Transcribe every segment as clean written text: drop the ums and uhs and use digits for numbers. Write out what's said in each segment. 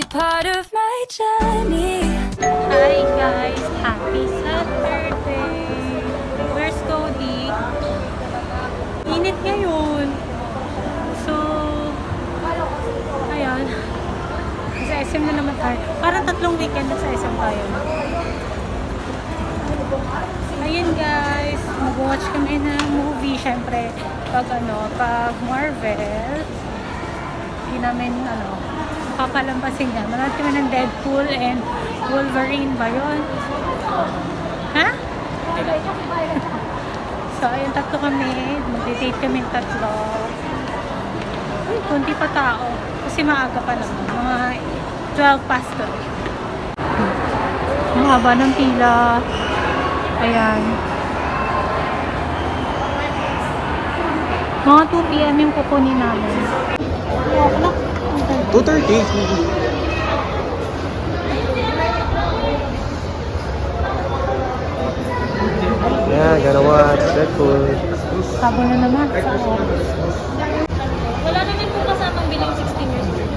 part of my journey. Hi guys! Happy Saturday! Where's Cody? Init ngayon. So, ayan. Sa SM na naman tayo. Parang 3 weekend na sa SM tayo. Ayun guys, mag-watch kami ng movie. Siyempre, pag Marvel, hindi namin, papalampasin niya. Manood kami ng Deadpool and Wolverine ba yun? Ha? So, ayun, 3 kami. Mag-date kami 3. Uy, kunti pa tao. Kasi maaga pa naman. Mga 12 past 2. Ang haba ng pila. Ayan. Mga 2 PM yung kukunin namin. 2:30. Yeah, gotta watch Deadpool. Sabo na naman. Wala naman po kasamang bilang 16 years old.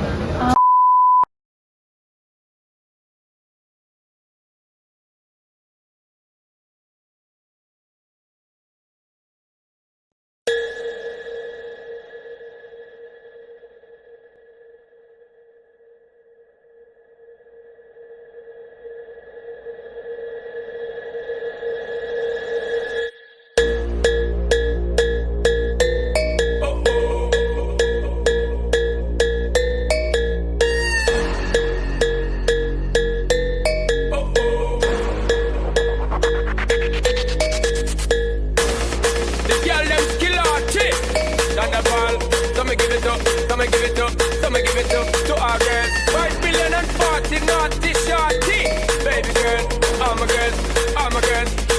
To our girls, 5 billion and 40 naughty shorty. Baby girl, all my girls,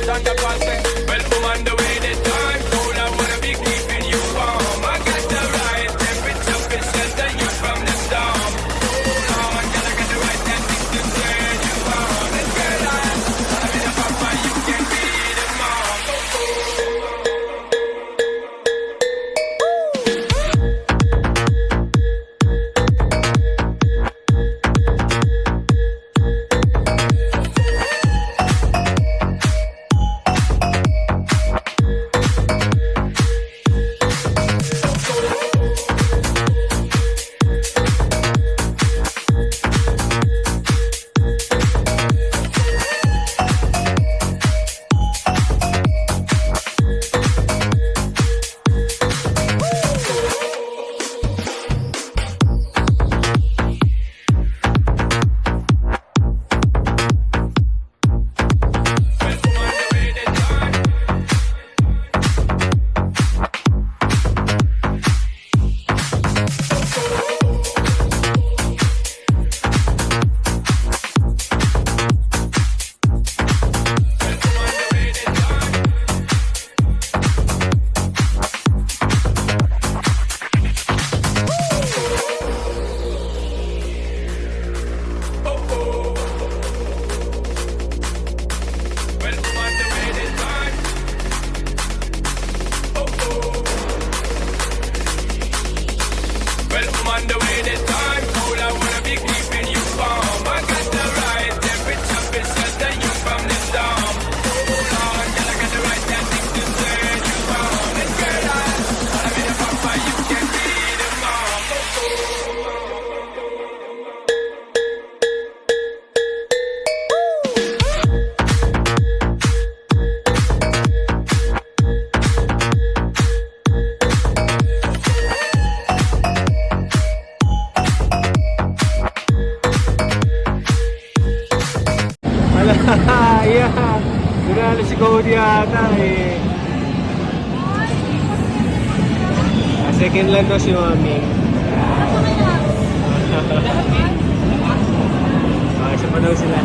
Thunderball say, well, I'm on the way this time. Cold, I wanna be keeping you warm. I got the right temperature to shelter you from the storm. Hold on, girl, I got the right tactics to turn you on. And girl, I'm in a papa, you can be the mom. Yeah. Dinalo si Cody ata eh. Second lang daw si Mami. Isa pa daw sila.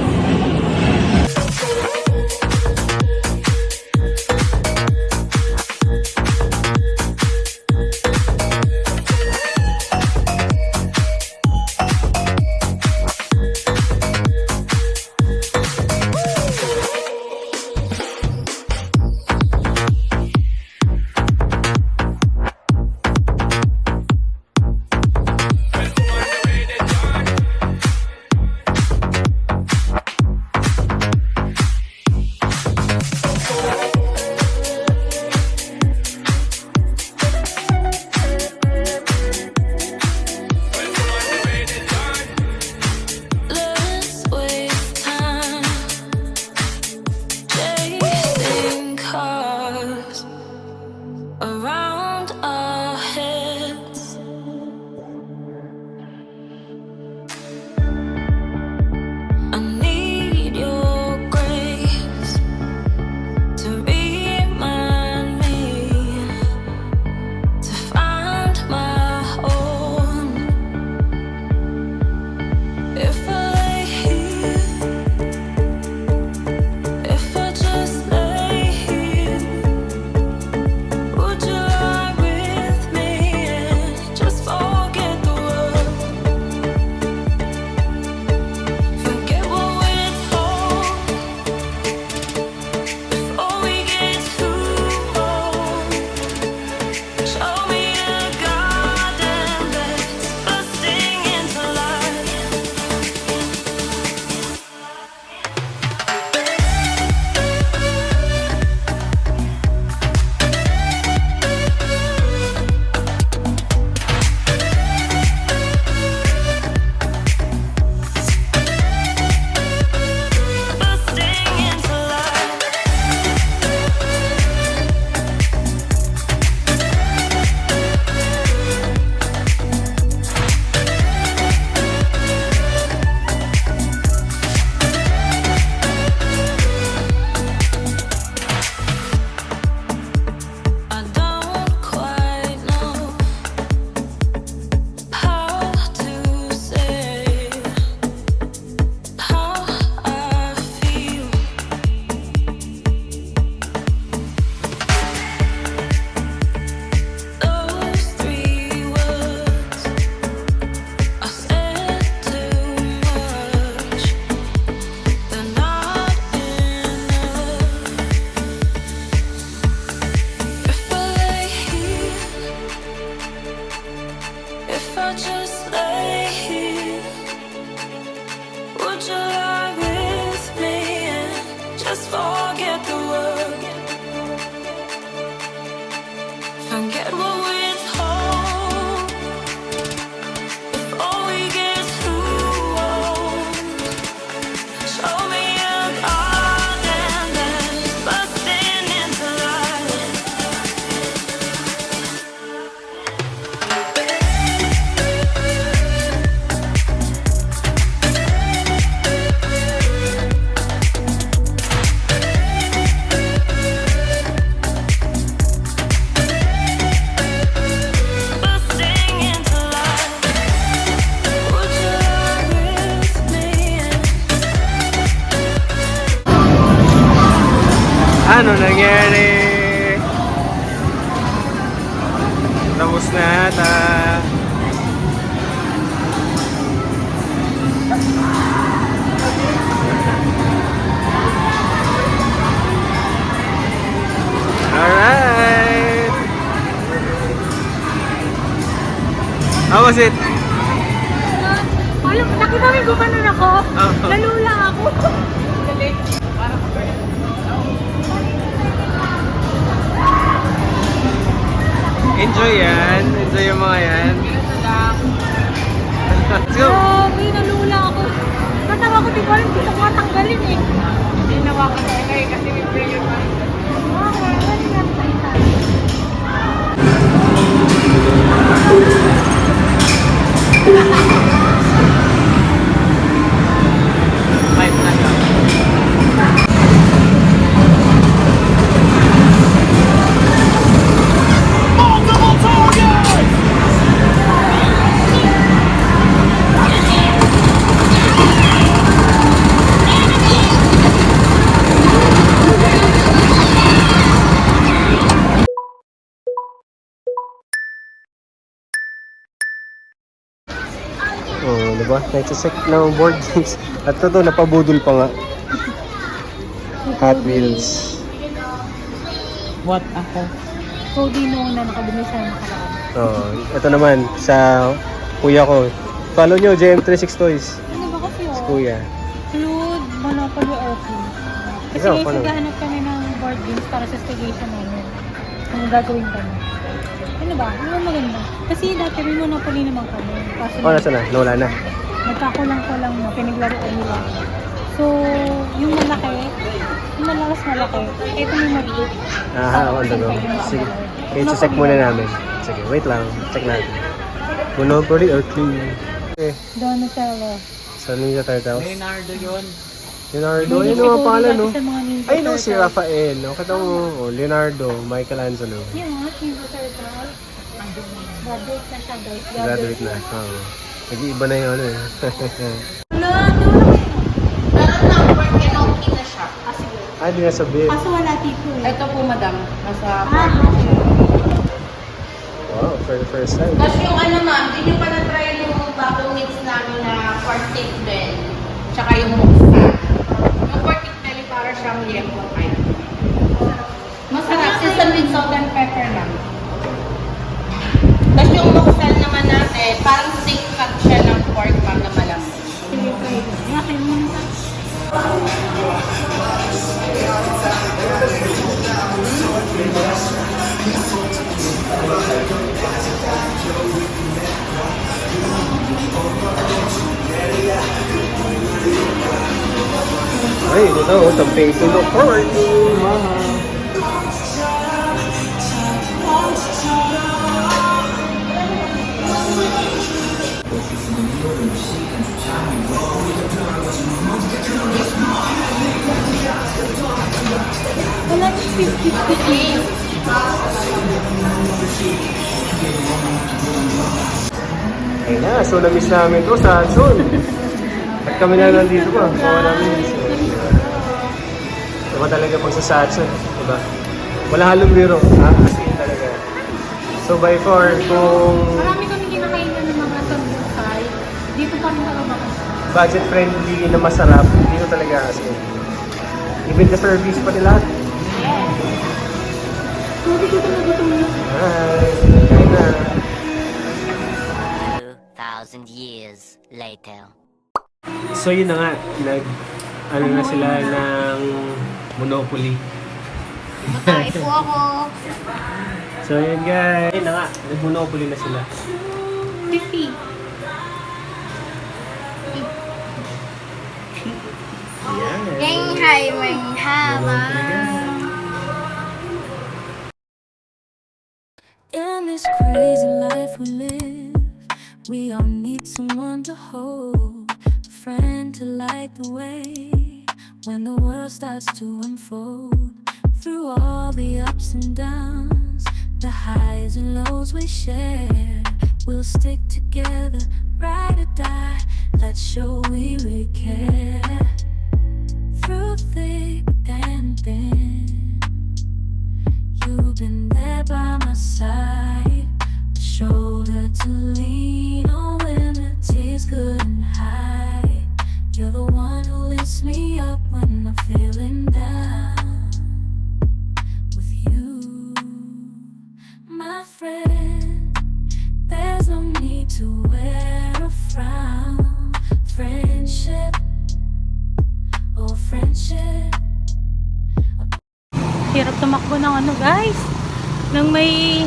Ano nangyari? Tapos na ata. Alright. How was it? Alam, nakita mo yung gumanon ako. Nalula ako. Enjoy yan. Enjoy yung mga yan. Let's go. Grabe, nalula ako. Natawa ko, di ba rin gusto ko matanggalin eh. Ginawa ko talaga eh, kasi may prayer pa. Oh, diba? Nagsasek ng board games. At ito, napabudol pa nga. Hot Wheels. What ako? Cody noon na nakabili sa nakaraan. Oh, ito naman, sa kuya ko. Follow nyo, JM36 Toys. Ano ba kasi Si oh? kuya. Flood, Monopoly, Open. Kasi Ikaw, guys, paano? naghahanap kami ng board games para sa staycation namin. Ang gagawin kami. Ano ba? Ano ba maganda? Kasi dati may Monopoly naman kami. Kaso Oh, nasa na? Nawala na. nagkakulang-kulang na, pinaglaruan nila. So, yung malaki, yung malaki, ito may maliit. Ah, ako ang Sige. Okay, check muna namin. Sige, wait lang. Check natin. Monopoly or Clue? Okay. Donatello. Sa Ninja Turtles. Leonardo yun. Leonardo. May Yun ang pangalan, no? sa mga Ninja Ay, no, si Turtles. Rafael. No? Kita mo, oh, Leonardo, Michelangelo. Yung mga Ninja Turtles. Graduate na siya, guys. Graduate na. Oh. Nag-iiba na yung ano eh. Ay, di nasa bib. Kaso wala tito eh. Ito po, madam. Nasa Okay. Wow, for the first time. Tapos yung ano ma'am, hindi nyo pa na-try yung bagong mix namin na pork stick bell. Tsaka yung muksa. Yung pork stick bell, para siyang yempo kayo. Masarap, seasoned with salt and pepper lang. Tapos yung muksal naman natin, parang steak cut siya ng pork pang na malambot. Sige, try ko. Yakin mo na. Ay, ito, tamping tulo pork. Wala yung 50-50. Ayun na, so na-miss namin to sa Hudson. At kami na nandito pa. Kawa namin. Diba talaga pag sa Hudson, diba? Wala halong biro. As in talaga. So by far, kung Marami kami kinakainan ng mga sambuhay. Dito pa rin talaga ako. budget friendly na masarap, dito talaga as in. Even the service pati lahat. Hindi ko na gutom na. Ay, kain na. 2,000 years later. So yun na nga, ano na sila ng Monopoly. Makain po ako. So yun guys, yun na nga, nag-Monopoly na sila. 50. Yan. Yang hai ming hama. In this crazy life we live, we all need someone to hold, a friend to light the way when the world starts to unfold. Through all the ups and downs, the highs and lows we share, we'll stick together, ride or die. Let's show we really care. Through thick and thin, you've been there by my side, a shoulder to lean on when the tears couldn't hide. You're the one who lifts me up when I'm feeling down. With you, my friend, there's no need to wear a frown. Friendship, oh friendship. Hirap tumakbo ng ano guys, nang may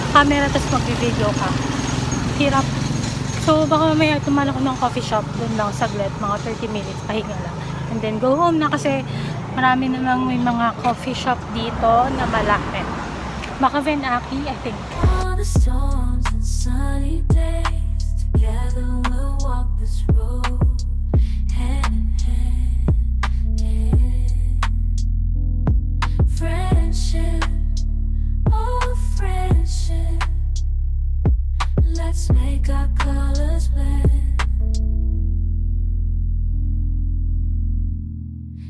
camera tapos magbi-video ka. Hirap. So baka mamaya tumalak ko ng coffee shop dun lang saglit, mga 30 minutes, pahinga lang. And then go home na kasi marami namang may mga coffee shop dito na malapit. Makaven Aki, I think. All the storms and sunny days, together we'll walk this road, hand in hand, yeah. Friendship, oh friendship, let's make our colors blend.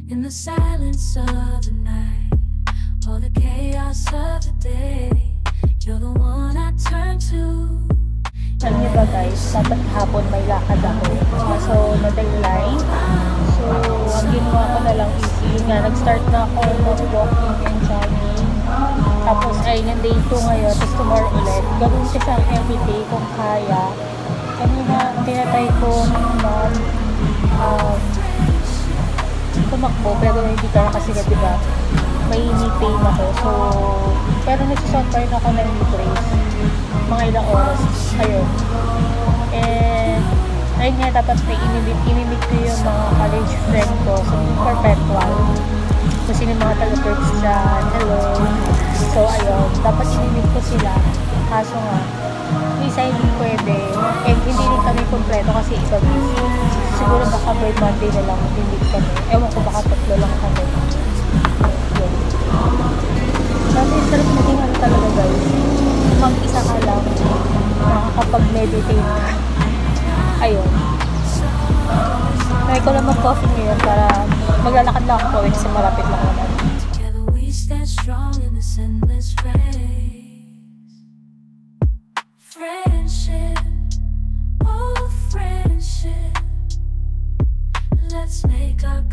In the silence of the night, all the chaos of the day, you're the one I turn to. Alam niyo ba guys, dapat hapon may lakad ako. So, na-deadline. So, ang ginawa ko na lang is, yun nga, nag-start na ako mag-walking and jogging. Tapos, ay, ng day 2 ngayon, tapos tomorrow ulit. Gawin ko siyang everyday kung kaya. Kanina, tinatry ko tumakbo, pero hindi ka na kasi diba, may knee pain ako. So, pero nagsusot pa rin ako ng knee brace. Mga ilang oras. Ayun. And, ayun nga, dapat may inimit ko yung mga college friend ko sa perpetual. Kung sino yung mga taga-perks dyan. Hello. So, ayun. Dapat inimit ko sila. Kaso nga, isa hindi pwede. And hindi rin kami kompleto kasi iba busy. Siguro baka by Monday na lang mag-imit kami. Ewan ko baka 3 lang kami. Yun. Kasi sarap maging ano talaga guys. Mag-isa ka lang, nakakapag-meditate ka. Ayun. Try ko lang mag-coffee ngayon para maglalakad lang ako kasi malapit lang naman. Together we stand strong in this endless race. Friendship, oh friendship, let's make our